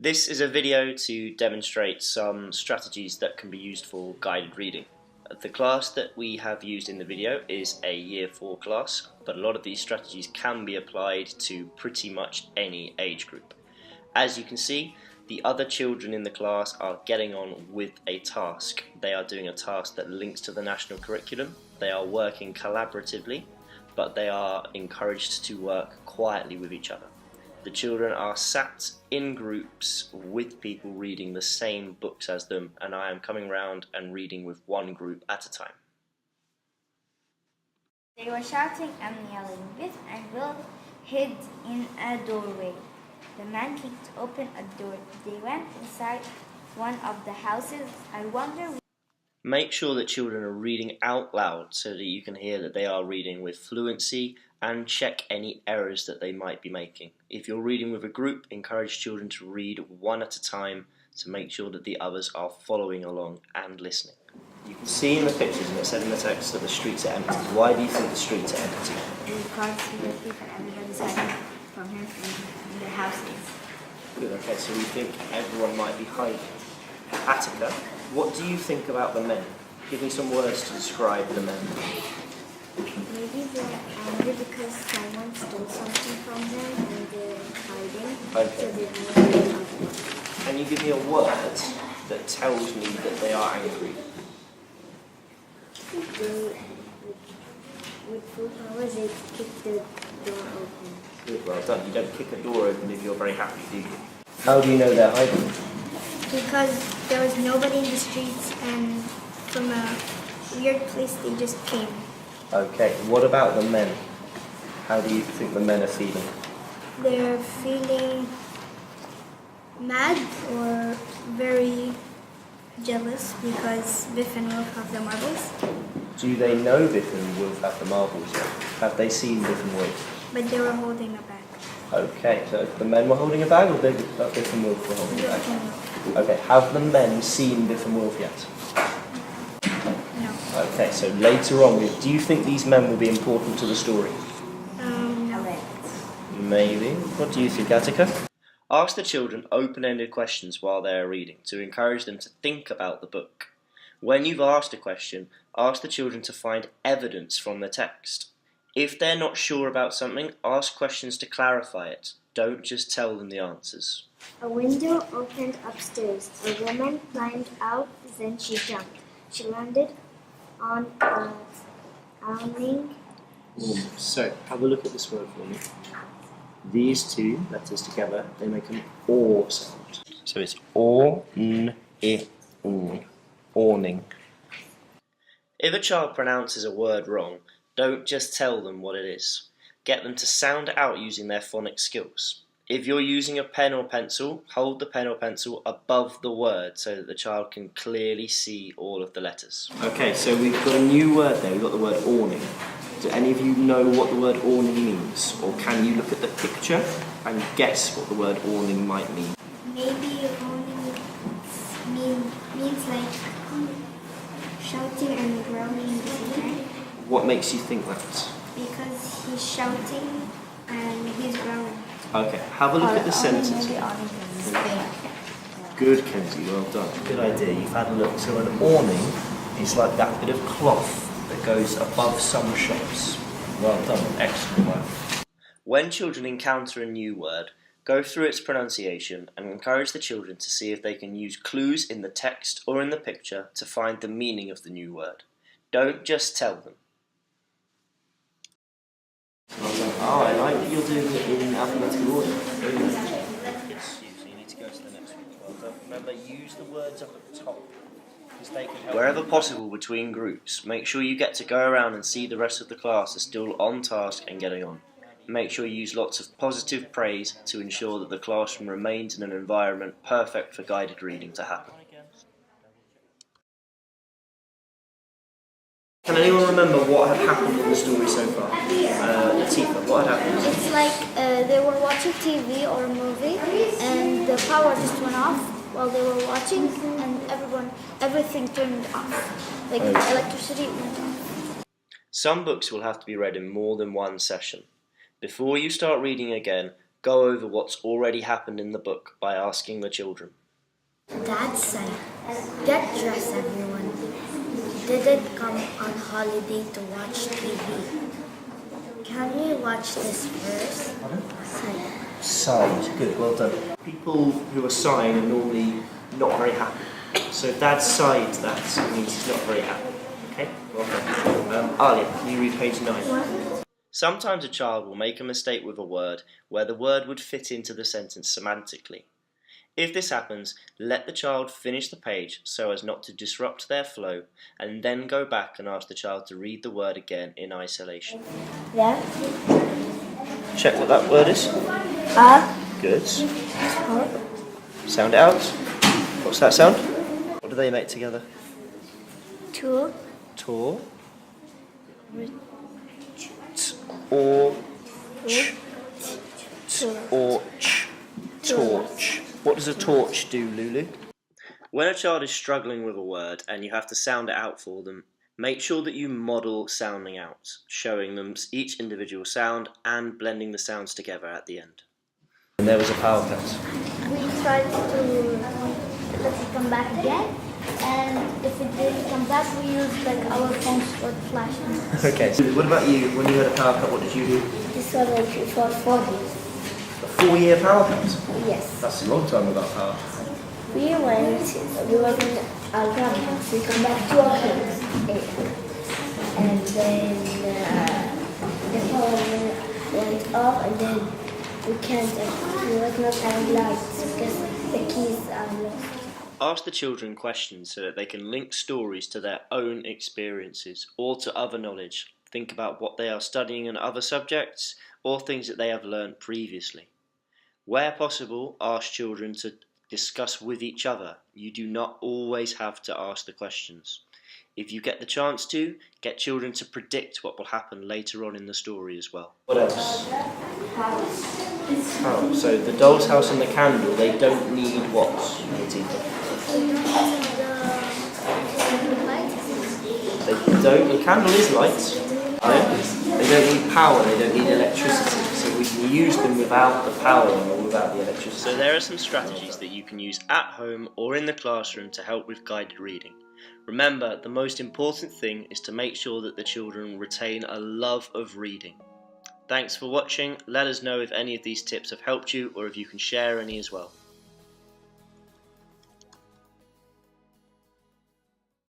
This is a video to demonstrate some strategies that can be used for guided reading. The class that we have used in the video is a Year 4 class, but a lot of these strategies can be applied to pretty much any age group. As you can see, the other children in the class are getting on with a task. They are doing a task that links to the national curriculum. They are working collaboratively, but they are encouraged to work quietly with each other. The children are sat in groups with people reading the same books as them, and I am coming round and reading with one group at a time. They were shouting and yelling. Biff and Will hid in a doorway. The man kicked open a door. They went inside one of the houses. I wonder... Make sure that children are reading out loud so that you can hear that they are reading with fluency, and check any errors that they might be making. If you're reading with a group, encourage children to read one at a time to make sure that the others are following along and listening. You can see in the pictures, and it said in the text, that the streets are empty. Why do you think the streets are empty? Because everybody's hiding from him in their houses. Good, okay, so we think everyone might be hiding. Attica, what do you think about the men? Give me some words to describe the men. Maybe they're angry because someone stole something from them and they're hiding. Okay. So they're not. Can you give me a word that tells me that they are angry? With full power, they kick the door open. Good, well done. You don't kick a door open if you're very happy, do you? How do you know they're hiding? Because there was nobody in the streets and from a weird place they just came. Okay, what about the men? How do you think the men are feeling? They're feeling mad or very jealous because Biff and Wolf have the marbles. Do they know Biff and Wolf have the marbles yet? Have they seen Biff and Wolf? But they were holding a bag. Okay, so the men were holding a bag, or Biff and Wolf were holding a bag? Okay, have the men seen Biff and Wolf yet? No. Okay, so later on, do you think these men will be important to the story? No. Maybe. What do you think, Attica? Ask the children open-ended questions while they are reading to encourage them to think about the book. When you've asked a question, ask the children to find evidence from the text. If they're not sure about something, ask questions to clarify it. Don't just tell them the answers. A window opened upstairs. A woman climbed out, then she jumped. She landed on a awning. So, have a look at this word for me. These two letters together, they make an aw sound. So it's awning. If a child pronounces a word wrong, don't just tell them what it is. Get them to sound it out using their phonics skills. If you're using a pen or pencil, hold the pen or pencil above the word so that the child can clearly see all of the letters. Okay, so we've got a new word there. We've got the word awning. Do any of you know what the word awning means? Or can you look at the picture and guess what the word awning might mean? Maybe awning means like shouting and growling at the same time. What makes you think that? Because he's shouting and he's growling. Okay, have a look at the sentence. Good, Kenzie, well done. Good idea, you've had a look. So an awning is like that bit of cloth that goes above some shops. Well done, excellent work. When children encounter a new word, go through its pronunciation and encourage the children to see if they can use clues in the text or in the picture to find the meaning of the new word. Don't just tell them. Oh, I like that you're doing it in alphabetical order. Yes, so you need to go to the next one. Well done. Remember, use the words up at the top. They can help. Wherever possible between groups, make sure you get to go around and see the rest of the class are still on task and getting on. Make sure you use lots of positive praise to ensure that the classroom remains in an environment perfect for guided reading to happen. Can anyone remember what had happened in the story so far? Latifa, what had happened? It's like they were watching TV or a movie and the power just went off while they were watching and everything turned off. Like electricity went off. Some books will have to be read in more than one session. Before you start reading again, Go over what's already happened in the book by asking the children. Dad said, "Get dressed, everyone. Didn't come on holiday to watch TV. Can we watch this first?" Sighed. Good, well done. People who are sighing are normally not very happy. So if Dad sighed, that means he's not very happy. Okay, well done. Alia, can you read page 9? Sometimes a child will make a mistake with a word where the word would fit into the sentence semantically. If this happens, let the child finish the page so as not to disrupt their flow, and then go back and ask the child to read the word again in isolation. Yeah. Check what that word is. Good. Sound it out. What's that sound? What do they make together? Two. Tor. Torch. Torch. Torch. What does a torch do, Lulu? When a child is struggling with a word and you have to sound it out for them, make sure that you model sounding out, showing them each individual sound and blending the sounds together at the end. And there was a power cut. We tried to let it come back again, and if it didn't come back, we used like our phones for flashing. Okay, so what about you? When you had a power cut, what did you do? This was like for 4 days. A 4-year power cut? Yes. That's a long time without power. We went in our grandma's. We come back to our house, and then the phone went off, and then we was not having lights because the keys are lost. Ask the children questions so that they can link stories to their own experiences or to other knowledge. Think about what they are studying in other subjects or things that they have learned previously. Where possible, ask children to discuss with each other. You do not always have to ask the questions. If you get the chance to, get children to predict what will happen later on in the story as well. What else? Oh, so the doll's house and the candle, they don't need what? They don't. The candle is light. They don't need power, they don't need electricity. So we can use them without the power or without the electricity. So there are some strategies that you can use at home or in the classroom to help with guided reading. Remember, the most important thing is to make sure that the children retain a love of reading. Thanks for watching. Let us know if any of these tips have helped you or if you can share any as well.